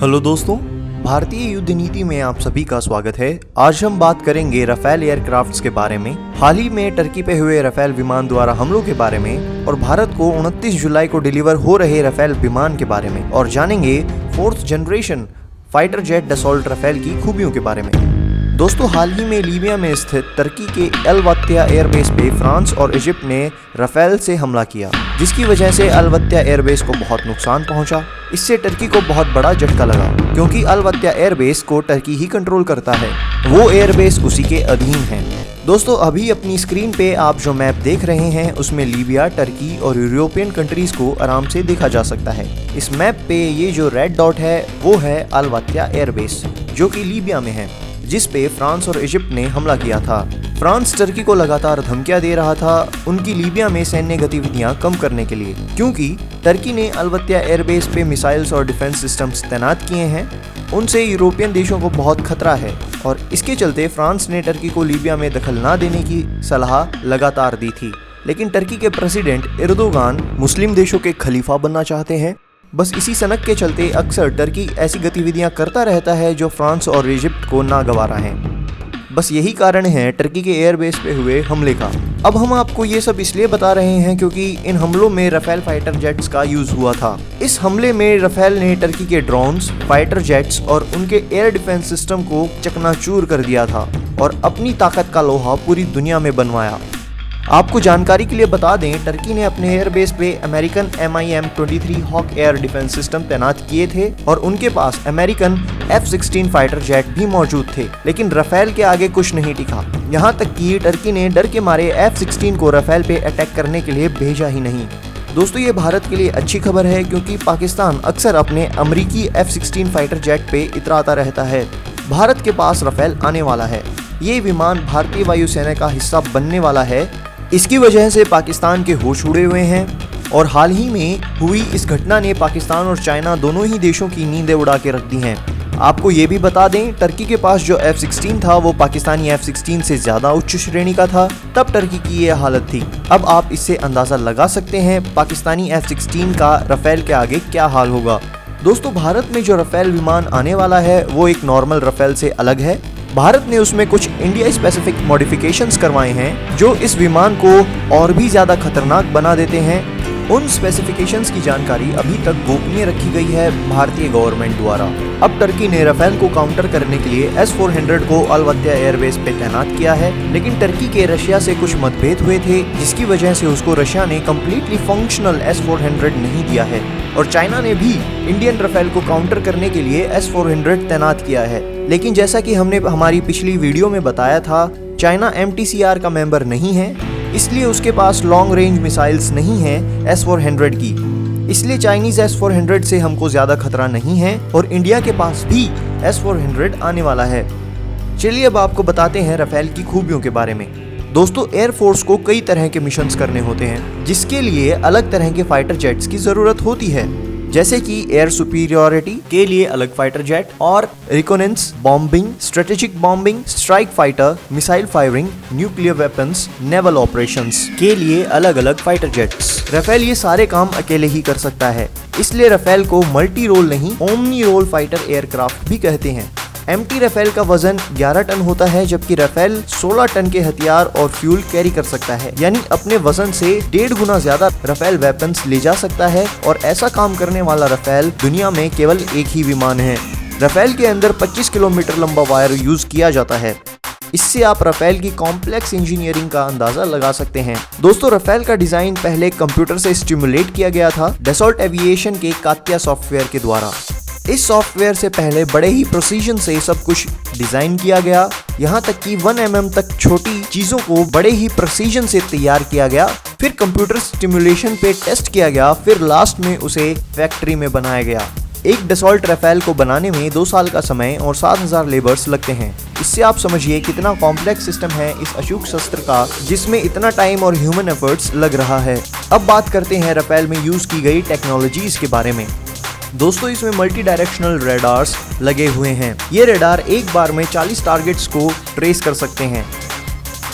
Hello दोस्तों, भारतीय युद्ध नीति में आप सभी का स्वागत है। आज हम बात करेंगे राफेल एयरक्राफ्ट्स के बारे में, हाल ही में टर्की पे हुए राफेल विमान द्वारा हमलों के बारे में और भारत को 29 जुलाई को डिलीवर हो रहे राफेल विमान के बारे में, और जानेंगे 4th generation fighter jet Dassault Rafale की खूबियों के बारे में। दोस्तों, हाल ही में लीबिया में स्थित टर्की के अल वत्या एयरबेस पे फ्रांस और इजिप्ट ने राफेल से हमला किया, जिसकी वजह से अल वत्या एयरबेस को बहुत नुकसान पहुंचा। इससे टर्की को बहुत बड़ा झटका लगा, क्योंकि अल वत्या एयरबेस को टर्की ही कंट्रोल करता है, वो एयरबेस उसी के अधीन है। दोस्तों, अभी अपनी स्क्रीन पे आप जो मैप देख रहे हैं उसमें लीबिया, टर्की और यूरोपियन कंट्रीज को आराम से देखा जा सकता है। इस मैप पे ये जो रेड डॉट है वो है अल वत्या एयरबेस, जो कि लीबिया में है, जिस पे फ्रांस और इजिप्ट ने हमला किया था। फ्रांस टर्की को लगातार धमकियां दे रहा था उनकी लीबिया में सैन्य गतिविधियां कम करने के लिए, क्योंकि टर्की ने अल वत्या एयरबेस पे मिसाइल्स और डिफेंस सिस्टम्स तैनात किए हैं। उनसे यूरोपियन देशों को बहुत खतरा है, और इसके चलते फ्रांस ने टर्की को लीबिया में दखल न देने की सलाह लगातार दी थी। लेकिन टर्की के प्रेसिडेंट एर्दोगान मुस्लिम देशों के खलीफा बनना चाहते हैं। बस इसी सनक के चलते अक्सर टर्की ऐसी गतिविधियां करता रहता है जो फ्रांस और इजिप्ट को नागवारा है। बस यही कारण है टर्की के एयरबेस पे हुए हमले का। अब हम आपको ये सब इसलिए बता रहे हैं क्योंकि इन हमलों में राफेल फाइटर जेट्स का यूज हुआ था। इस हमले में राफेल ने टर्की के ड्रोन्स, फाइटर जेट्स और उनके एयर डिफेंस सिस्टम को चकनाचूर कर दिया था और अपनी ताकत का लोहा पूरी दुनिया में बनवाया। आपको जानकारी के लिए बता दें, टर्की ने अपने एयरबेस पे American MIM-23 Hawk air defence system तैनात किए थे और उनके पास अमेरिकन F-16 फाइटर जेट भी मौजूद थे। लेकिन राफेल के आगे कुछ नहीं टिका, यहाँ तक कि टर्की ने डर के मारे F-16 को राफेल पे अटैक करने के लिए भेजा ही नहीं। दोस्तों, ये भारत के लिए अच्छी खबर है, क्योंकि पाकिस्तान अक्सर अपने अमेरिकी F-16 फाइटर जेट पे इतराता रहता है। भारत के पास राफेल आने वाला है। ये विमान भारतीय वायुसेना का हिस्सा बनने वाला है। इसकी वजह से पाकिस्तान के होश उड़े हुए हैं, और हाल ही में हुई इस घटना ने पाकिस्तान और चाइना दोनों ही देशों की नींदें उड़ा के रख दी हैं। आपको ये भी बता दें, टर्की के पास जो F-16 था वो पाकिस्तानी F-16 से ज्यादा उच्च श्रेणी का था, तब टर्की की ये हालत थी। अब आप इससे अंदाजा लगा सकते हैं पाकिस्तानी F-16 का राफेल के आगे क्या हाल होगा। दोस्तों, भारत में जो राफेल विमान आने वाला है वो एक नॉर्मल राफेल से अलग है। भारत ने उसमें कुछ इंडिया स्पेसिफिक मॉडिफिकेशंस करवाए हैं जो इस विमान को और भी ज्यादा खतरनाक बना देते हैं। उन स्पेसिफिकेशंस की जानकारी अभी तक गोपनीय रखी गई है भारतीय गवर्नमेंट द्वारा। अब टर्की ने राफेल को काउंटर करने के लिए S-400 को अल वत्या एयरबेस पे तैनात किया है, लेकिन टर्की के रशिया से कुछ मतभेद हुए थे, जिसकी वजह से उसको रशिया ने कम्प्लीटली फंक्शनल S-400 नहीं दिया है, और चाइना ने भी इंडियन राफेल को काउंटर करने के लिए S-400 तैनात किया है। लेकिन जैसा कि हमने हमारी पिछली वीडियो में बताया था, चाइना MTCR का मेंबर नहीं है, इसलिए उसके पास लॉन्ग रेंज मिसाइल्स नहीं है S-400 की। इसलिए चाइनीज S-400 से हमको ज्यादा खतरा नहीं है, और इंडिया के पास भी S-400 आने वाला है। चलिए अब आपको बताते हैं राफेल की खूबियों के बारे में। दोस्तों, एयरफोर्स को कई तरह के मिशंस करने होते हैं, जिसके लिए अलग तरह के फाइटर जेट्स की जरूरत होती है, जैसे कि एयर सुपीरियोरिटी के लिए अलग फाइटर जेट, और reconnaissance bombing, strategic bombing, strike fighter, missile firing, nuclear weapons, naval operations के लिए अलग अलग फाइटर जेट्स। राफेल ये सारे काम अकेले ही कर सकता है, इसलिए राफेल को मल्टी रोल नहीं, ओमनी रोल फाइटर एयरक्राफ्ट भी कहते हैं। MT राफेल का वजन 11 टन होता है, जबकि राफेल 16 टन के हथियार और फ्यूल कैरी कर सकता है, यानी अपने वजन से 1.5 गुना ज्यादा राफेल वेपन्स ले जा सकता है। और ऐसा काम करने वाला राफेल दुनिया में केवल एक ही विमान है। राफेल के अंदर 25 किलोमीटर लंबा वायर यूज किया जाता है। इससे आप राफेल की कॉम्प्लेक्स इंजीनियरिंग का अंदाजा लगा सकते हैं। दोस्तों, राफेल का डिजाइन पहले कंप्यूटर से स्टिमुलेट किया गया था डसॉल्ट एविएशन के कात्या सॉफ्टवेयर के द्वारा। इस सॉफ्टवेयर से पहले बड़े ही प्रोसीजन से सब कुछ डिजाइन किया गया, यहाँ तक कि 1 mm तक छोटी चीजों को बड़े ही प्रोसीजन से तैयार किया गया, फिर कंप्यूटर स्टिमुलेशन पे टेस्ट किया गया, फिर लास्ट में उसे फैक्ट्री में बनाया गया। एक डसॉल्ट राफेल को बनाने में 2 साल का समय और 7000 लेबर्स लगते हैं। इससे आप समझिए कितना कॉम्प्लेक्स सिस्टम है इस अचूक शस्त्र का, जिसमें इतना टाइम और ह्यूमन एफर्ट्स लग रहा है। अब बात करते हैं राफेल में यूज की गई टेक्नोलॉजीज के बारे में। दोस्तों, इसमें मल्टी डायरेक्शनल रेडार्स लगे हुए हैं। ये रेडार एक बार में 40 टारगेट्स को ट्रेस कर सकते हैं।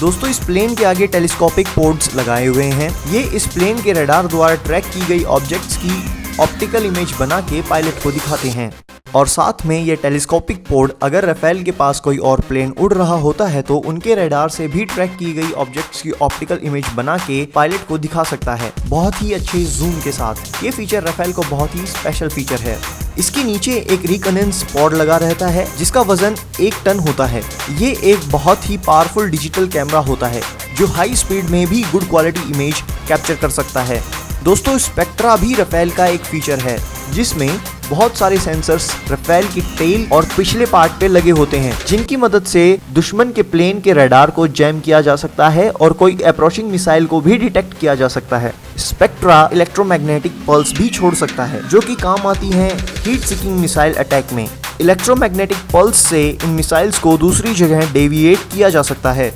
दोस्तों, इस प्लेन के आगे टेलीस्कोपिक पोर्ट्स लगाए हुए हैं। ये इस प्लेन के रेडार द्वारा ट्रैक की गई ऑब्जेक्ट्स की ऑप्टिकल इमेज बना के पायलट को दिखाते हैं। और साथ में ये टेलीस्कोपिक पोड अगर राफेल के पास कोई और प्लेन उड़ रहा होता है तो उनके रडार से भी ट्रैक की गई ऑब्जेक्ट्स की ऑप्टिकल इमेज बना के पायलट को दिखा सकता है, बहुत ही अच्छे जूम के साथ। ये फीचर राफेल को बहुत ही स्पेशल फीचर है। इसके नीचे एक रिकनेंस पॉड लगा रहता है जिसका वजन 1 टन होता है। ये एक बहुत ही पावरफुल डिजिटल कैमरा होता है जो हाई स्पीड में भी गुड क्वालिटी इमेज कैप्चर कर सकता है। दोस्तों, स्पेक्ट्रा भी राफेल का एक फीचर है जिसमें बहुत सारे सेंसर्स राफेल की टेल और पिछले पार्ट पे लगे होते हैं जिनकी मदद से दुश्मन के प्लेन के रडार को जैम किया जा सकता है और कोई अप्रोचिंग मिसाइल को भी डिटेक्ट किया जा सकता है। स्पेक्ट्रा इलेक्ट्रोमैग्नेटिक पल्स भी छोड़ सकता है जो कि काम आती हैं हीट सीकिंग मिसाइल अटैक में। इलेक्ट्रोमैग्नेटिक पल्स से इन मिसाइल्स को दूसरी जगह डेविएट किया जा सकता है।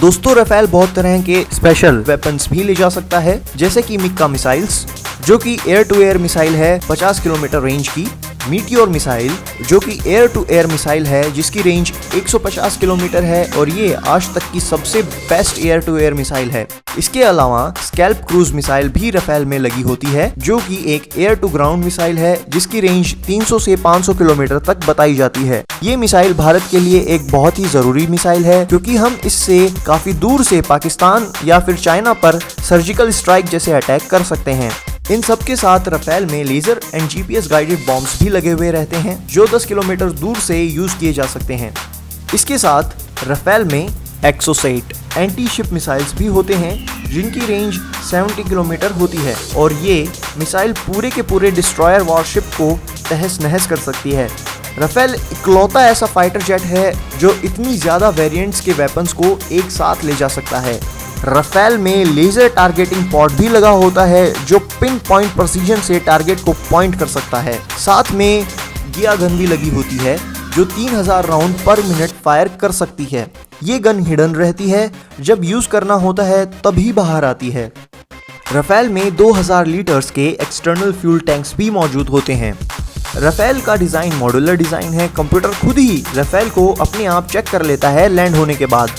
दोस्तों, राफेल बहुत तरह के स्पेशल वेपन्स भी ले जा सकता है जैसे कि मिक्का मिसाइल्स जो कि एयर टू एयर मिसाइल है 50 किलोमीटर रेंज की, मीटियोर मिसाइल जो कि एयर टू एयर मिसाइल है जिसकी रेंज 150 किलोमीटर है और ये आज तक की सबसे best air to air missile है। इसके अलावा स्कैल्प क्रूज मिसाइल भी राफेल में लगी होती है जो कि एक एयर टू ग्राउंड मिसाइल है जिसकी रेंज 300 से 500 किलोमीटर तक बताई जाती है। ये मिसाइल भारत के लिए एक बहुत ही जरूरी मिसाइल है क्योंकि हम इससे काफी दूर से पाकिस्तान या फिर चाइना पर सर्जिकल स्ट्राइक जैसे अटैक कर सकते हैं। इन सब के साथ राफेल में laser and GPS guided bombs भी लगे हुए रहते हैं जो 10 किलोमीटर दूर से यूज किए जा सकते हैं। इसके साथ राफेल में एक्सोसाइट एंटी शिप मिसाइल्स भी होते हैं जिनकी रेंज 70 किलोमीटर होती है और ये मिसाइल पूरे के पूरे डिस्ट्रॉयर वॉरशिप को तहस नहस कर सकती है। राफेल इकलौता ऐसा फाइटर जेट है जो इतनी ज्यादा वेरिएंट्स के वेपन्स को एक साथ ले जा सकता है। राफेल में लेजर टारगेटिंग पॉड भी लगा होता है जो पिन पॉइंट प्रिसीजन से टारगेट को पॉइंट कर सकता है। साथ में गिया गन भी लगी होती है जो 3000 राउंड पर मिनट फायर कर सकती है। ये गन हिडन रहती है, जब यूज करना होता है तभी बाहर आती है। राफेल में 2000 लीटर्स के एक्सटर्नल फ्यूल टैंक्स भी मौजूद होते हैं। राफेल का डिजाइन मॉड्यूलर डिजाइन है, कंप्यूटर खुद ही राफेल को अपने आप चेक कर लेता है लैंड होने के बाद।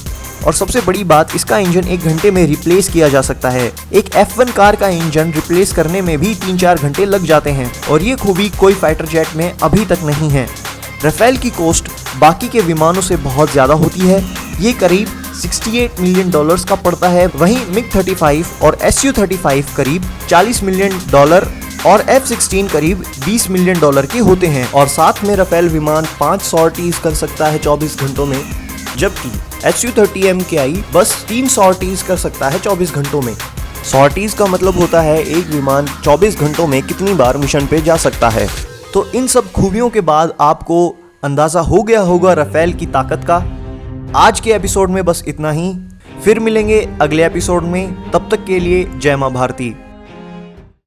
और सबसे बड़ी बात, इसका इंजन 1 घंटे में रिप्लेस किया जा सकता है। एक F1 कार का इंजन रिप्लेस करने में भी 3-4 घंटे लग जाते हैं और ये खूबी कोई फाइटर जेट में अभी तक नहीं है। राफेल की कॉस्ट बाकी के विमानों से बहुत ज्यादा होती है, ये करीब $68 मिलियन का पड़ता है। वहीं MiG-35 और Su-35 करीब $40 मिलियन और F-16 करीब $20 मिलियन के होते हैं। और साथ में राफेल विमान 5 सॉर्टीज कर सकता है 24 घंटों में, जबकि Su-30 MKI बस 3 सॉर्टीज कर सकता है 24 घंटों में। सॉर्टीज का मतलब होता है एक विमान 24 घंटों में कितनी बार मिशन पे जा सकता है। तो इन सब खूबियों के बाद आपको अंदाजा हो गया होगा राफेल की ताकत का। आज के एपिसोड में बस इतना ही, फिर मिलेंगे अगले एपिसोड में। तब तक के लिए जय मां भारती।